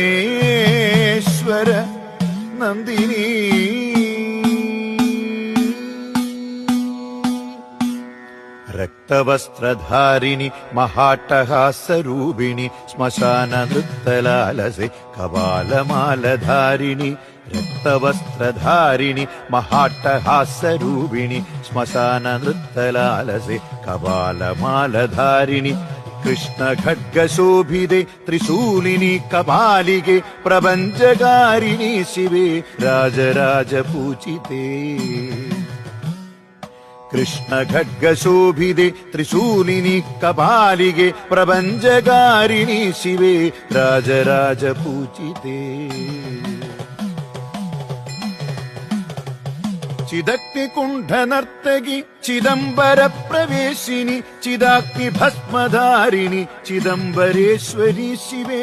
Parameshwara Nandini രക്തവസ്ത്രധാരിണി മഹാട്ടഹാസരൂപിണി ശ്മശാന നൃത്തലാലസെ കപാലമാലധാരിണി രക്തവസ്ത്രധാരിണി മഹാട്ടഹാസരൂപിണി ശ്മശാന നൃത്തലാലസെ കപാലമാലധാരിണി കൃഷ്ണഖഡ്ഗശോഭിതേ ത്രിശൂലിനി കപാലികേ പ്രപഞ്ചകാരിണി ശിവേ രാജരാജപൂജിതേ കൃഷ്ണഖഡ്ഗശോഭിതേ ത്രിശൂലിനി കപാലികേ പ്രപഞ്ചകാരിണി ശിവേ രാജരാജപൂജിതേ ചിദഗ്നികുണ്ഠനർത്തകി ചിദംബരപ്രവേശിനി ചിദാഗ്നിഭസ്മധാരിണി ചിദംബരേശ്വരി ശിവേ